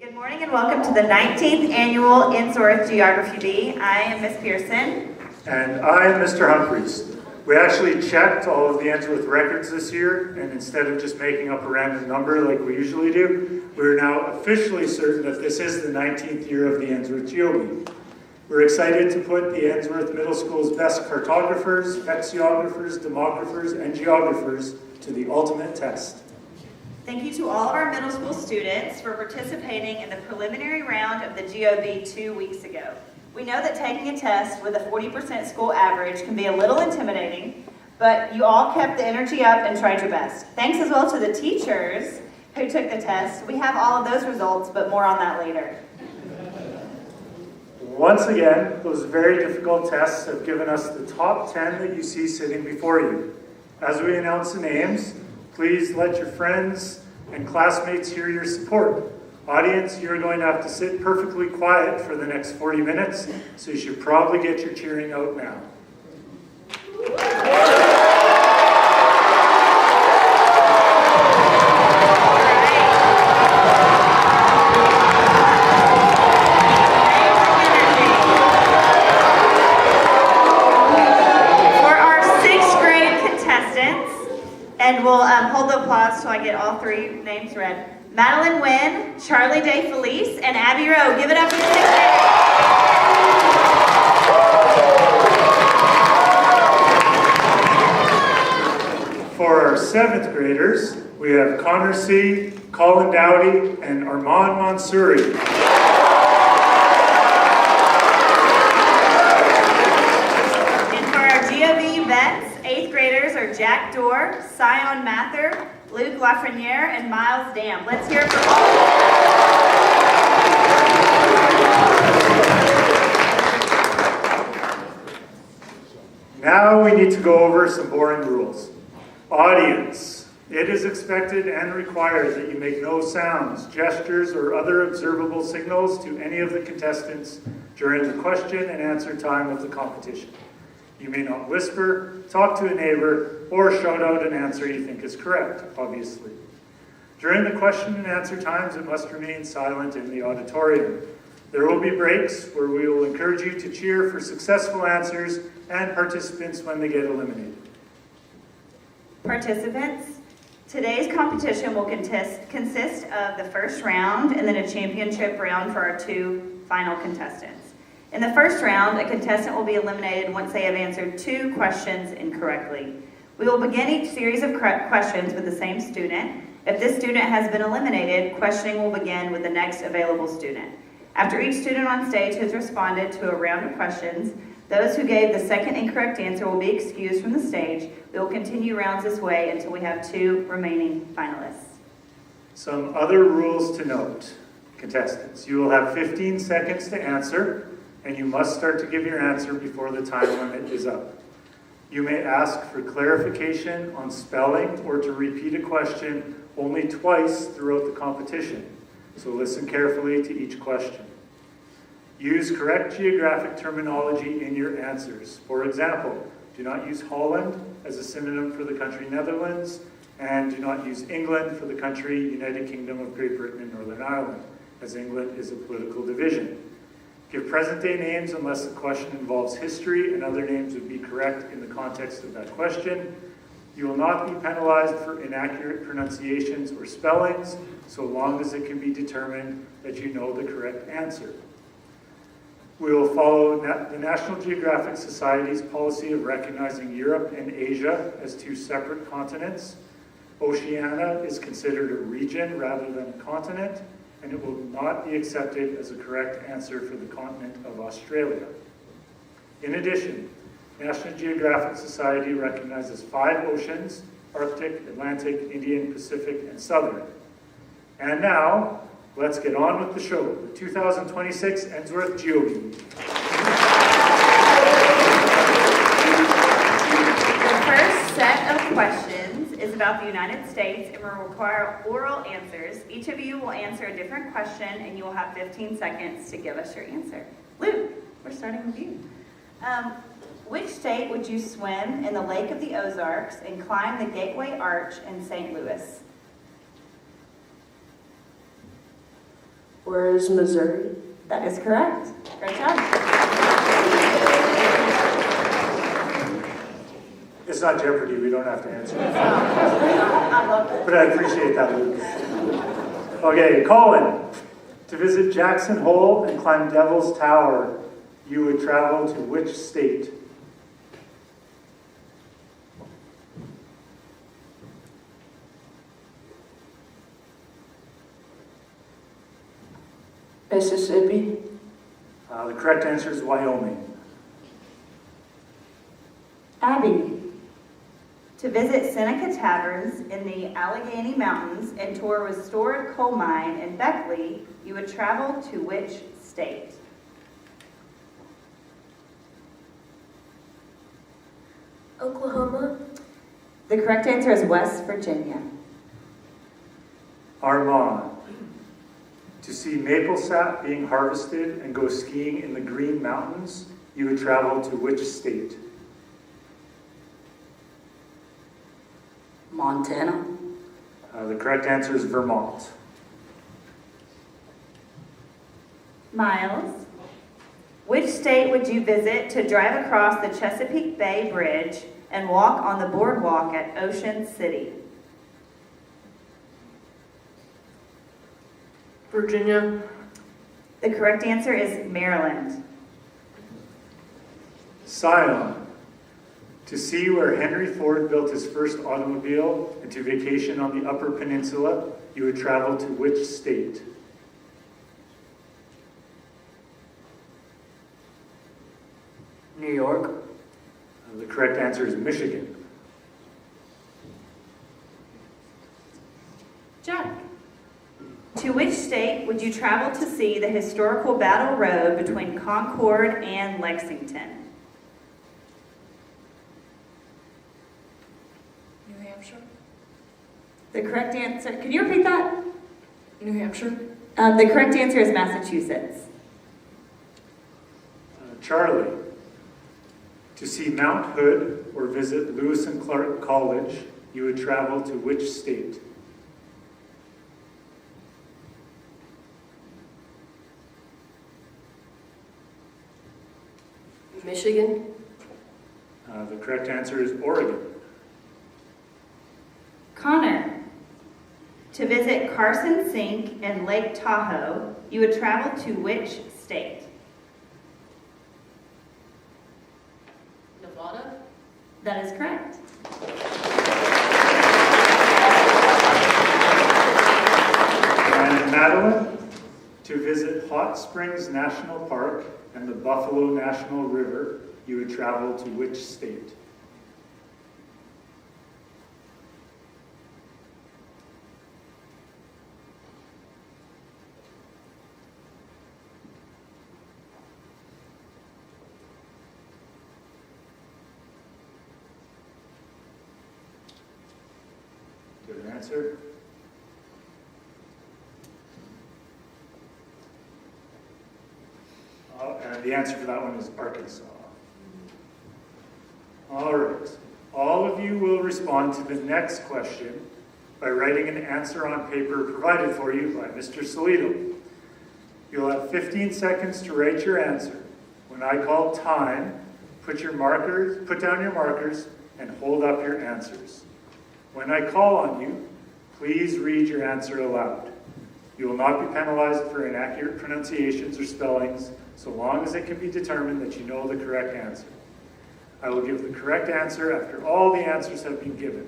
Good morning and welcome to the 19th Annual Ensworth Geography Bee. I am Miss Pearson. And I am Mr. Humphreys. We actually checked all of the Ensworth records this year, and instead of just making up a random number like we usually do, we're now officially certain that this is the 19th year of the Ensworth GeoBee. We're excited to put the Ensworth Middle School's best cartographers, vexillographers, demographers, and geographers to the ultimate test. Thank you to all of our middle school students for participating in the preliminary round of the GeoBee 2 weeks ago. We know that taking a test with a 40% school average can be a little intimidating, but you all kept the energy up and tried your best. Thanks as well to the teachers who took the test. We have all of those results, but more on that later. Once again, those very difficult tests have given us the top 10 that you see sitting before you. As we announce the names, please let your friends and classmates hear your support. Audience, you're going to have to sit perfectly quiet for the next 40 minutes, so you should probably get your cheering out now. For our 6th grade contestants, and we'll hold the applause till I get all 3 names read. Madeline Wynn, Charlie Day Felice, and Abby Rowe. Give it up for the 6th graders. For our 7th graders, we have Connor C., Colin Dowdy, and Armand Mansouri. And for our GeoBee vets, 8th graders are Jack Dorr, Sion Mather, Luke Lafreniere, and Miles Dam. Let's hear it for all. Now we need to go over some boring rules. Audience, it is expected and required that you make no sounds, gestures, or other observable signals to any of the contestants during the question and answer time of the competition. You may not whisper, talk to a neighbor, or shout out an answer you think is correct, obviously. During the question and answer times, it must remain silent in the auditorium. There will be breaks where we will encourage you to cheer for successful answers and participants when they get eliminated. Participants, today's competition will consist of the first round and then a championship round for our 2 final contestants. In the first round, a contestant will be eliminated once they have answered 2 questions incorrectly. We will begin each series of questions with the same student. If this student has been eliminated, questioning will begin with the next available student. After each student on stage has responded to a round of questions, those who gave the second incorrect answer will be excused from the stage. We will continue rounds this way until we have 2 remaining finalists. Some other rules to note. Contestants, you will have 15 seconds to answer, and you must start to give your answer before the time limit is up. You may ask for clarification on spelling or to repeat a question only twice throughout the competition, so listen carefully to each question. Use correct geographic terminology in your answers. For example, do not use Holland as a synonym for the country Netherlands, and do not use England for the country United Kingdom of Great Britain and Northern Ireland, as England is a political division. Give present-day names unless the question involves history, and other names would be correct in the context of that question. You will not be penalized for inaccurate pronunciations or spellings, so long as it can be determined that you know the correct answer. We will follow the National Geographic Society's policy of recognizing Europe and Asia as 2 separate continents. Oceania is considered a region rather than a continent, and it will not be accepted as a correct answer for the continent of Australia. In addition, National Geographic Society recognizes 5 oceans: Arctic, Atlantic, Indian, Pacific, and Southern. And now, let's get on with the show, the 2026 Ensworth GeoBee. The first set of questions is about the United States and will require oral answers. Each of you will answer a different question, and you will have 15 seconds to give us your answer. Luke, we're starting with you. Which state would you swim in the Lake of the Ozarks and climb the Gateway Arch in St. Louis? Where is Missouri? That is correct. Great job. It's not Jeopardy, we don't have to answer. I love it. But I appreciate that, Luke. Okay, Colin. To visit Jackson Hole and climb Devil's Tower, you would travel to which state? Mississippi. The correct answer is Wyoming. Abby. To visit Seneca Taverns in the Allegheny Mountains and tour a restored coal mine in Beckley, you would travel to which state? Oklahoma. The correct answer is West Virginia. Armand. To see maple sap being harvested and go skiing in the Green Mountains, you would travel to which state? Montana. The correct answer is Vermont. Miles. Which state would you visit to drive across the Chesapeake Bay Bridge and walk on the boardwalk at Ocean City? Virginia. The correct answer is Maryland. Sion. To see where Henry Ford built his first automobile and to vacation on the Upper Peninsula, you would travel to which state? New York. The correct answer is Michigan. Jack. To which state would you travel to see the historical battle road between Concord and Lexington? New Hampshire. The correct answer, can you repeat that? New Hampshire. The correct answer is Massachusetts. Charlie. To see Mount Hood or visit Lewis and Clark College, you would travel to which state? Michigan. The correct answer is Oregon. Connor. To visit Carson Sink and Lake Tahoe, you would travel to which state? Nevada. That is correct. And Madeline. To visit Hot Springs National Park and the Buffalo National River, you would travel to which state? Good answer. And the answer for that one is Arkansas. All right. All of you will respond to the next question by writing an answer on paper provided for you by Mr. Solito. You'll have 15 seconds to write your answer. When I call time, put down your markers and hold up your answers. When I call on you, please read your answer aloud. You will not be penalized for inaccurate pronunciations or spellings, so long as it can be determined that you know the correct answer. I will give the correct answer after all the answers have been given.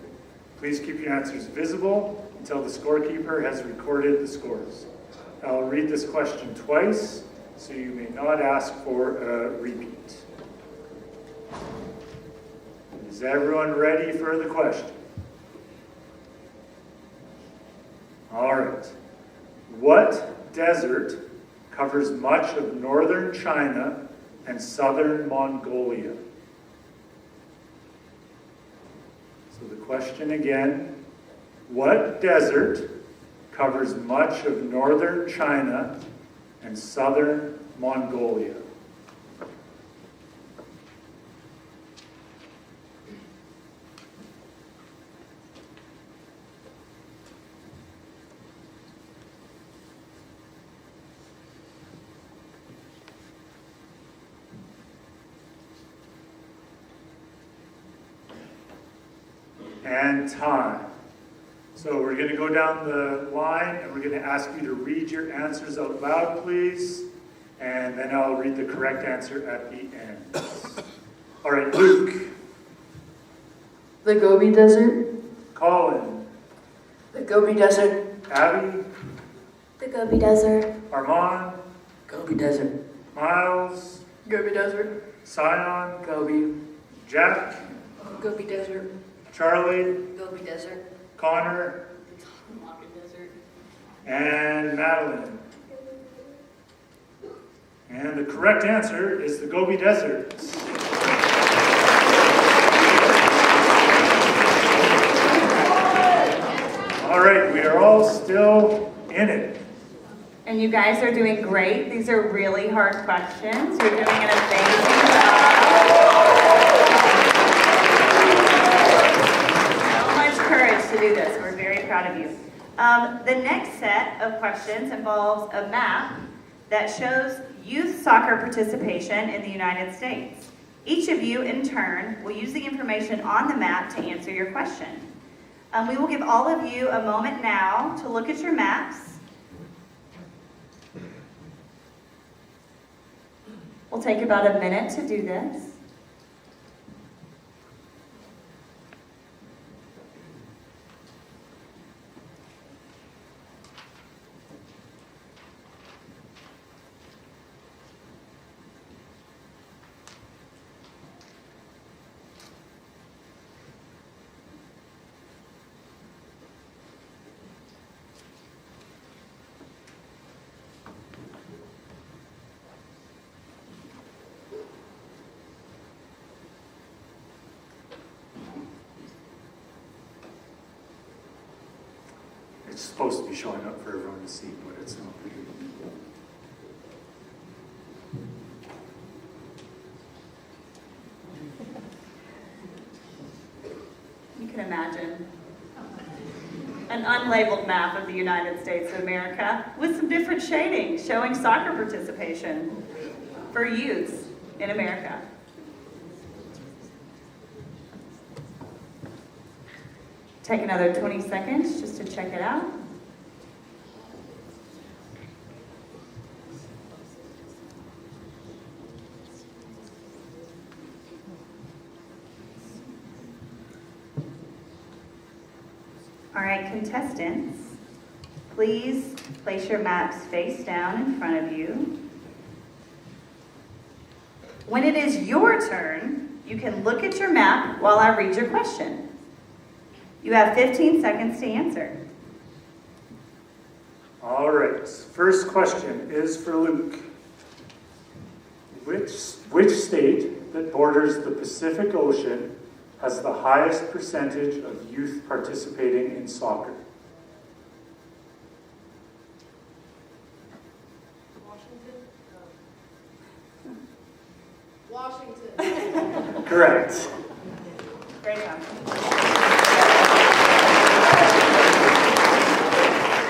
Please keep your answers visible until the scorekeeper has recorded the scores. I will read this question twice, so you may not ask for a repeat. Is everyone ready for the question? All right. What desert covers much of northern China and southern Mongolia? So the question again, what desert covers much of northern China and southern Mongolia? And time. So we're going to go down the line and we're going to ask you to read your answers out loud, please. And then I'll read the correct answer at the end. All right, Luke. The Gobi Desert. Colin. The Gobi Desert. Abby. The Gobi Desert. Armand. Gobi Desert. Miles. Gobi Desert. Sion. Gobi. Jack. Gobi Desert. Charlie. Gobi Desert. Connor. Gobi Desert. And Madeline. And the correct answer is the Gobi Desert. All right, we are all still in it. And you guys are doing great. These are really hard questions. You're doing an amazing job. So much courage to do this. We're very proud of you. The next set of questions involves a map that shows youth soccer participation in the United States. Each of you, in turn, will use the information on the map to answer your question. We will give all of you a moment now to look at your maps. We'll take about a minute to do this. It's supposed to be showing up for everyone to see, but it's not. You can imagine an unlabeled map of the United States of America with some different shading showing soccer participation for youths in America. Take another 20 seconds just to check it out. All right, contestants, please place your maps face down in front of you. When it is your turn, you can look at your map while I read your question. You have 15 seconds to answer. All right, first question is for Luke. Which state that borders the Pacific Ocean has the highest percentage of youth participating in soccer? Washington. Correct. Great job.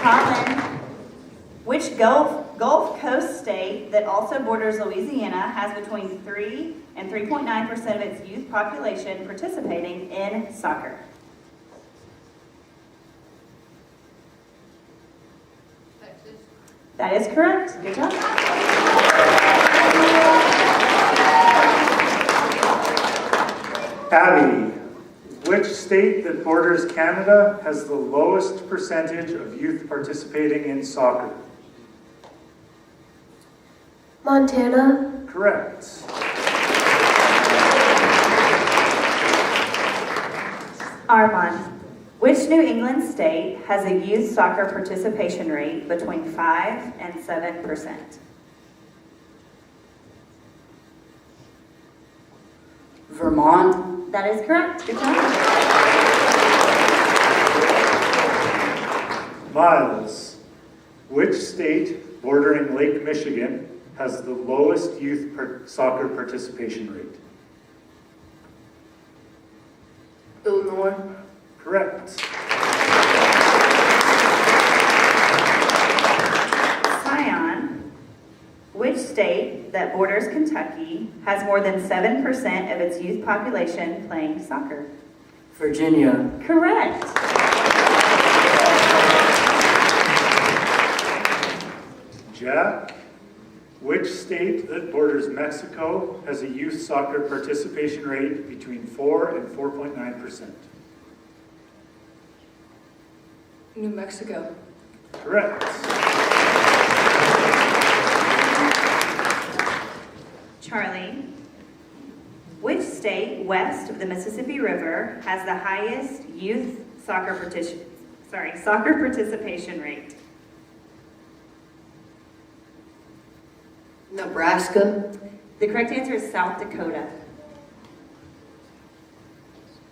Colin, which Gulf Coast state that also borders Louisiana has between 3 and 3.9% of its youth population participating in soccer? Texas. That is correct. Good job. Abby, which state that borders Canada has the lowest percentage of youth participating in soccer? Montana. Correct. Armand, which New England state has a youth soccer participation rate between 5 and 7%? Vermont. That is correct. Good job. Miles, which state bordering Lake Michigan has the lowest youth soccer participation rate? Illinois. Correct. Sion, which state that borders Kentucky has more than 7% of its youth population playing soccer? Virginia. Correct. Jack, which state that borders Mexico has a youth soccer participation rate between 4 and 4.9%? New Mexico. Correct. Charlie, which state west of the Mississippi River has the highest youth soccer participation rate? Nebraska. The correct answer is South Dakota.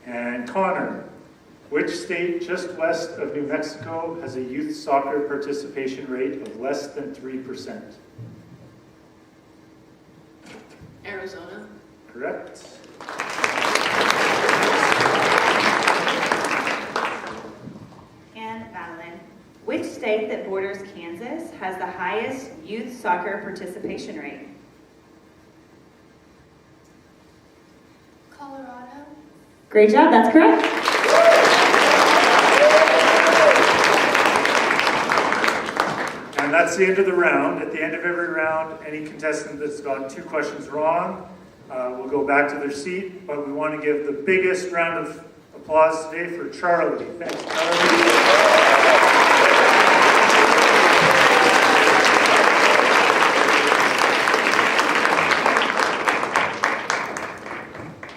And Connor, which state just west of New Mexico has a youth soccer participation rate of less than 3%? Arizona. Correct. And Madeline, which state that borders Kansas has the highest youth soccer participation rate? Colorado. Great job, that's correct. And that's the end of the round. At the end of every round, any contestant that's gotten 2 questions wrong will go back to their seat, but we want to give the biggest round of applause today for Charlie. Thanks, Charlie.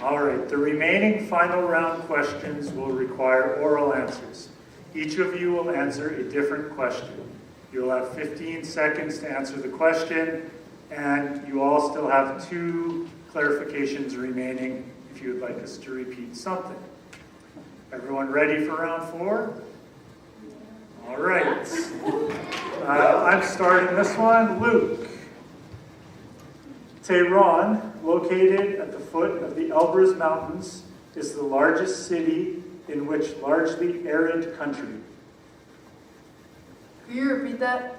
All right, the remaining final round questions will require oral answers. Each of you will answer a different question. You'll have 15 seconds to answer the question, and you all still have 2 clarifications remaining if you would like us to repeat something. Everyone ready for round 4? All right. I'm starting this one. Luke. Tehran, located at the foot of the Elbrus Mountains, is the largest city in which largely arid country? Can you repeat that?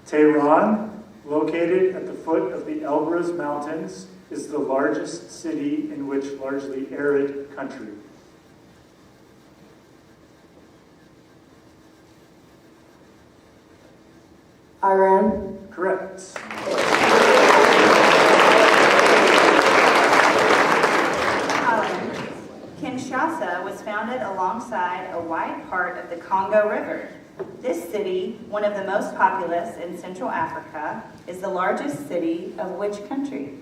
Tehran, located at the foot of the Elbrus Mountains, is the largest city in which largely arid country? Iran. Correct. Kinshasa was founded alongside a wide part of the Congo River. This city, one of the most populous in Central Africa, is the largest city of which country?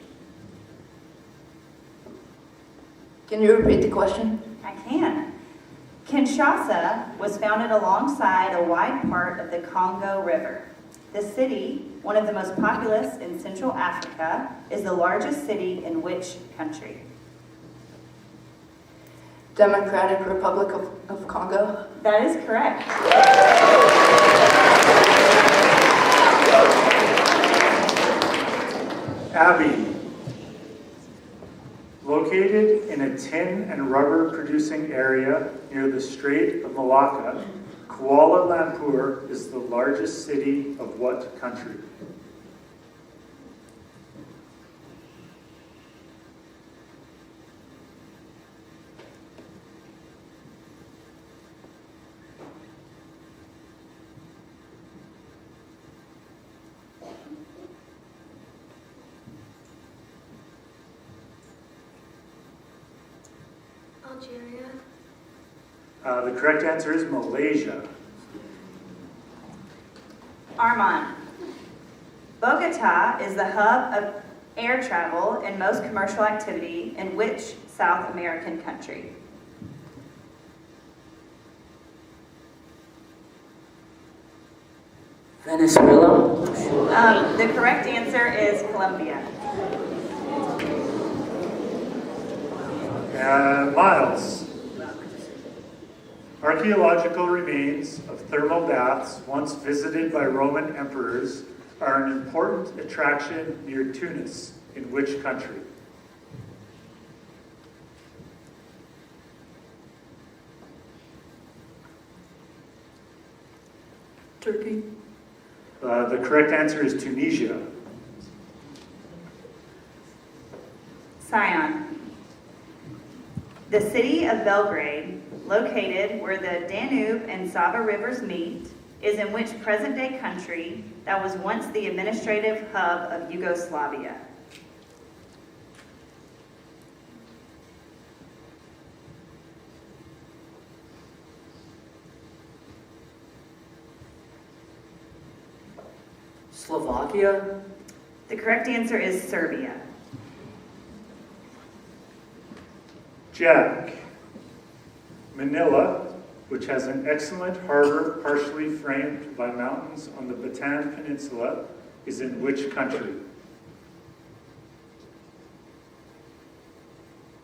Can you repeat the question? I can. Kinshasa was founded alongside a wide part of the Congo River. The city, one of the most populous in Central Africa, is the largest city in which country? Democratic Republic of Congo. That is correct. Abby, located in a tin and rubber producing area near the Strait of Malacca, Kuala Lumpur is the largest city of what country? Algeria. The correct answer is Malaysia. Armand. Bogota is the hub of air travel and most commercial activity in which South American country? Venezuela. The correct answer is Colombia. Miles. Archaeological remains of thermal baths once visited by Roman emperors are an important attraction near Tunis. In which country? Turkey. The correct answer is Tunisia. Sion. The city of Belgrade, located where the Danube and Sava rivers meet, is in which present-day country that was once the administrative hub of Yugoslavia? Slovakia? The correct answer is Serbia. Jack. Manila, which has an excellent harbor partially framed by mountains on the Bataan Peninsula, is in which country?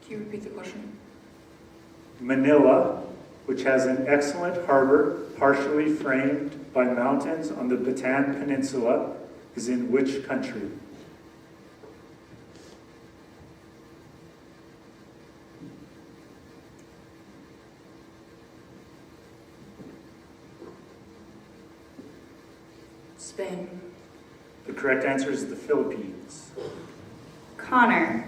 Can you repeat the question? Manila, which has an excellent harbor partially framed by mountains on the Bataan Peninsula, is in which country? Spain. The correct answer is the Philippines. Connor.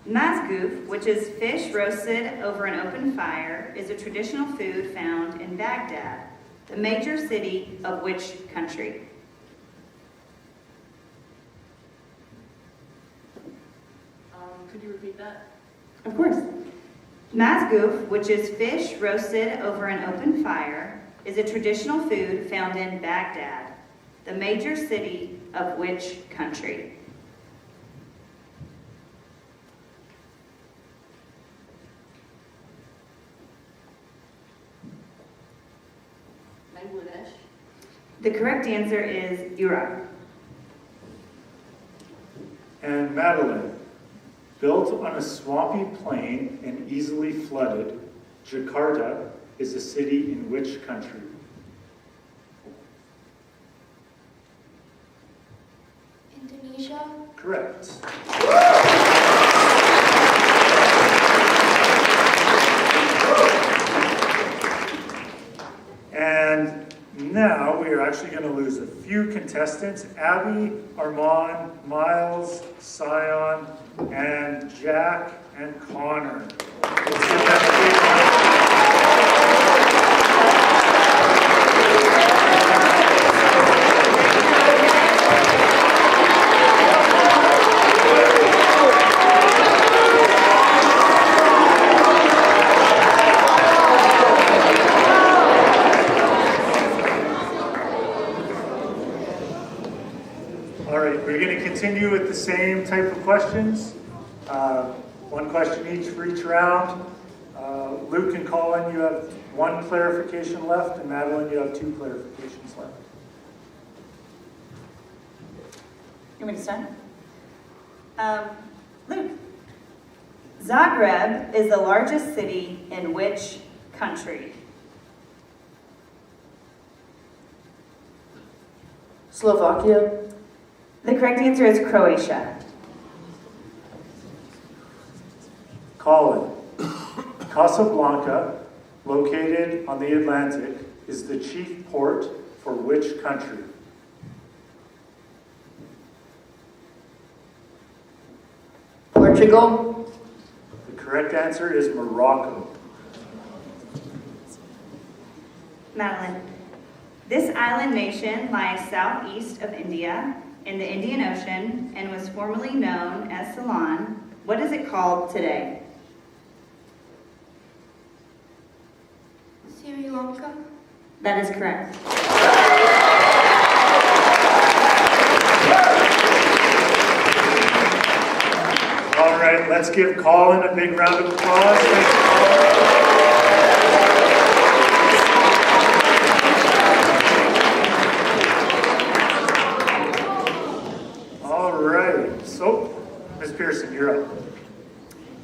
Mazgoof, which is fish roasted over an open fire, is a traditional food found in Baghdad, the major city of which country? Could you repeat that? Of course. Mazgoof, which is fish roasted over an open fire, is a traditional food found in Baghdad, the major city of which country? Bangladesh. The correct answer is Iraq. And Madeline. Built on a swampy plain and easily flooded, Jakarta is a city in which country? Indonesia. Correct. And now we are actually going to lose a few contestants. Abby, Armand, Miles, Sion, and Jack and Connor. Let's give them a big round. All right, we're going to continue with the same type of questions. One question each for each round. Luke and Colin, you have one clarification left, and Madeline, you have two clarifications left. You want me to start? Luke. Zagreb is the largest city in which country? Slovakia. The correct answer is Croatia. Colin. Casablanca, located on the Atlantic, is the chief port for which country? Portugal. The correct answer is Morocco. Madeline. This island nation lies southeast of India in the Indian Ocean and was formerly known as Ceylon. What is it called today? Sri Lanka. That is correct. All right, let's give Colin a big round of applause. Thank you, Colin. All right, so Ms. Pearson, you're up.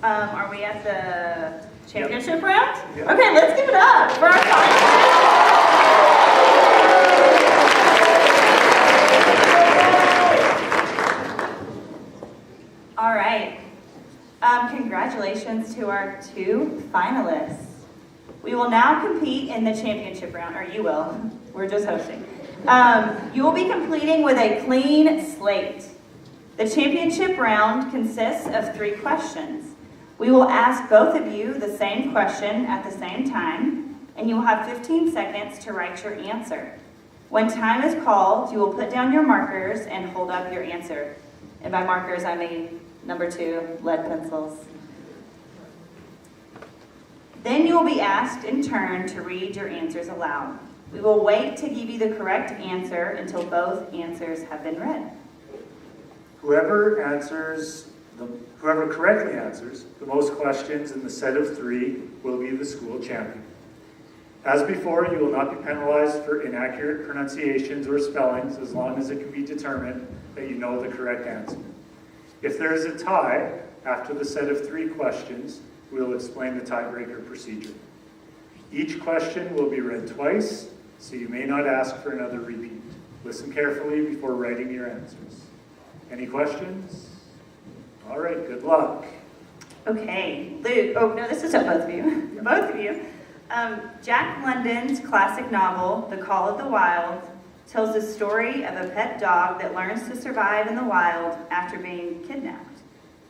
Are we at the championship round? Yep. Okay, let's give it up for our final. All right. Congratulations to our two finalists. We will now compete in the championship round, or you will. We're just hosting. You will be completing with a clean slate. The championship round consists of 3 questions. We will ask both of you the same question at the same time, and you will have 15 seconds to write your answer. When time is called, you will put down your markers and hold up your answer. And by markers, I mean number 2, lead pencils. Then you will be asked in turn to read your answers aloud. We will wait to give you the correct answer until both answers have been read. Whoever correctly answers the most questions in the set of 3 will be the school champion. As before, you will not be penalized for inaccurate pronunciations or spellings as long as it can be determined that you know the correct answer. If there is a tie after the set of 3 questions, we will explain the tiebreaker procedure. Each question will be read twice, so you may not ask for another repeat. Listen carefully before writing your answers. Any questions? All right, good luck. Okay, Luke, oh no, this is to both of you. Both of you. Jack London's classic novel, The Call of the Wild, tells the story of a pet dog that learns to survive in the wild after being kidnapped.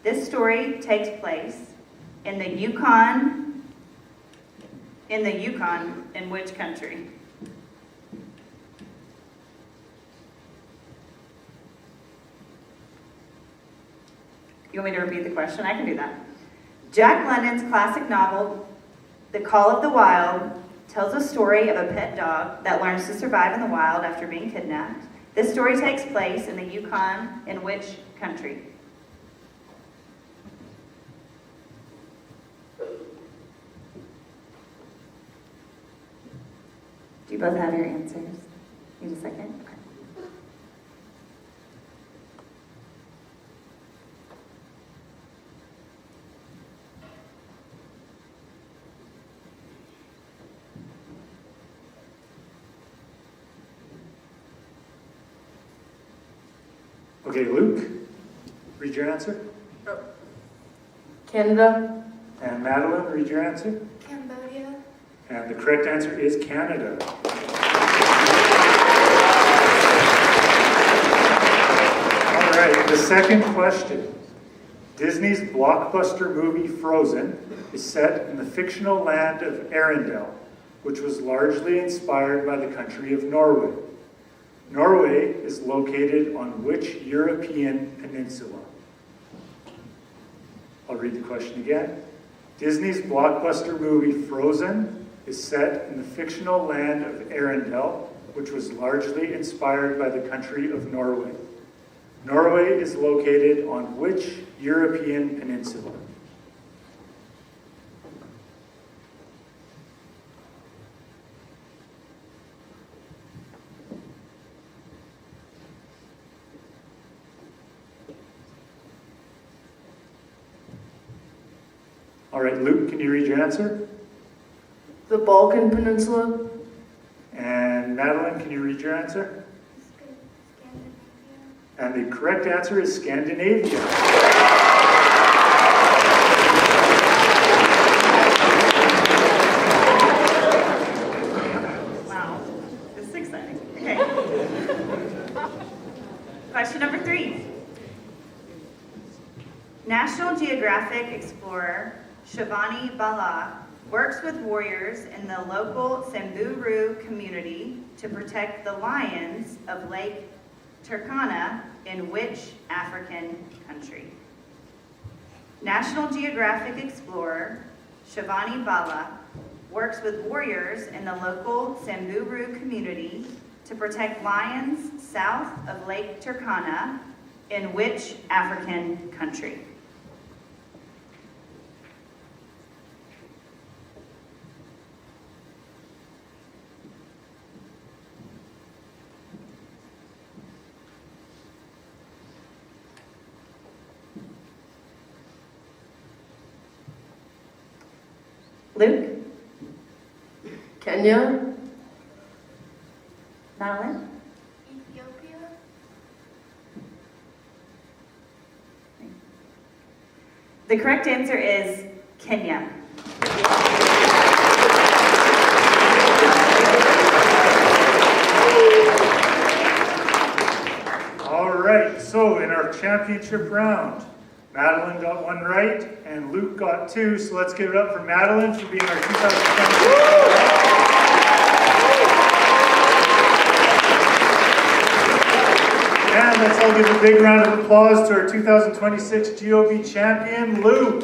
This story takes place in the Yukon, in which country? You want me to repeat the question? I can do that. Jack London's classic novel, The Call of the Wild, tells a story of a pet dog that learns to survive in the wild after being kidnapped. This story takes place in the Yukon, in which country? Do you both have your answers? Need a second? Okay. Okay, Luke, read your answer. Canada. And Madeline, read your answer. Cambodia. And the correct answer is Canada. All right, the second question. Disney's blockbuster movie Frozen is set in the fictional land of Arendelle, which was largely inspired by the country of Norway. Norway is located on which European peninsula? I'll read the question again. Disney's blockbuster movie Frozen is set in the fictional land of Arendelle, which was largely inspired by the country of Norway. Norway is located on which European peninsula? All right, Luke, can you read your answer? The Balkan Peninsula. And Madeline, can you read your answer? Scandinavia. And the correct answer is Scandinavia. Wow, this is exciting. Okay. Question number 3. National Geographic explorer Shivani Bala works with warriors in the local Samburu community to protect the lions of Lake Turkana in which African country? National Geographic explorer Shivani Bala works with warriors in the local Samburu community to protect lions south of Lake Turkana in which African country? Luke? Kenya. Madeline? Ethiopia. The correct answer is Kenya. All right, so in our championship round, Madeline got one right, and Luke got two, so let's give it up for Madeline for being our 2020. And let's all give a big round of applause to our 2026 GOB champion, Luke.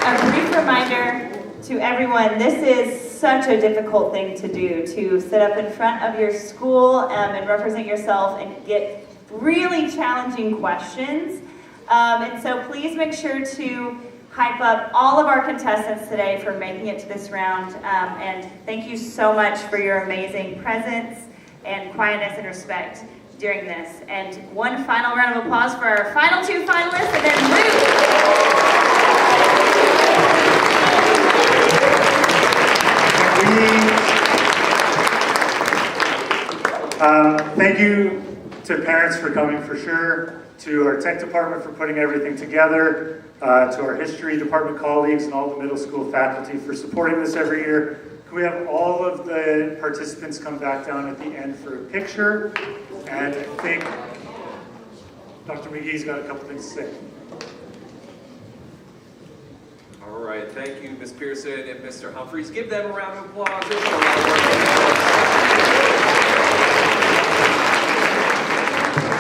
A brief reminder to everyone, this is such a difficult thing to do, to sit up in front of your school and represent yourself and get really challenging questions. And so please make sure to hype up all of our contestants today for making it to this round. And thank you so much for your amazing presence and quietness and respect during this. And one final round of applause for our final two finalists, and then Luke. Thank you to parents for coming for sure, to our tech department for putting everything together, to our history department colleagues and all the middle school faculty for supporting this every year. Can we have all of the participants come back down at the end for a picture? And I think Dr. McGee's got a couple things to say. All right, thank you, Ms. Pearson and Mr. Humphreys. Give them a round of applause.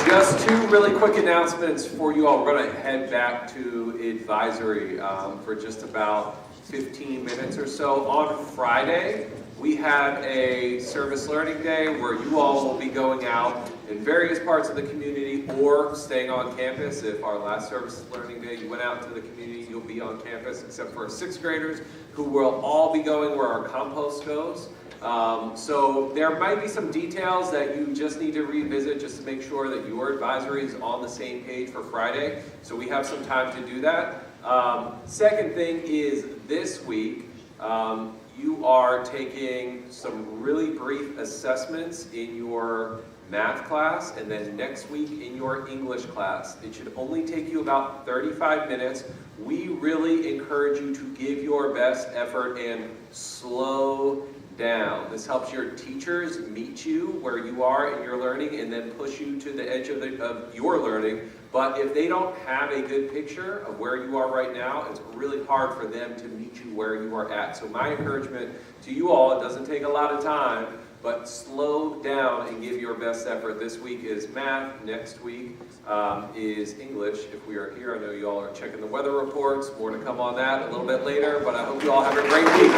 Just two really quick announcements for you all. We're going to head back to advisory for just about 15 minutes or so. On Friday, we have a service learning day where you all will be going out in various parts of the community or staying on campus. If our last service learning day you went out to the community, you'll be on campus, except for our sixth graders who will all be going where our compost goes. So there might be some details that you just need to revisit just to make sure that your advisory is on the same page for Friday. So we have some time to do that. Second thing is this week, you are taking some really brief assessments in your math class, and then next week in your English class. It should only take you about 35 minutes. We really encourage you to give your best effort and slow down. This helps your teachers meet you where you are in your learning and then push you to the edge of your learning. But if they don't have a good picture of where you are right now, it's really hard for them to meet you where you are at. So my encouragement to you all, it doesn't take a lot of time, but slow down and give your best effort. This week is math. Next week is English. If we are here, I know you all are checking the weather reports. More to come on that a little bit later, but I hope you all have a great week.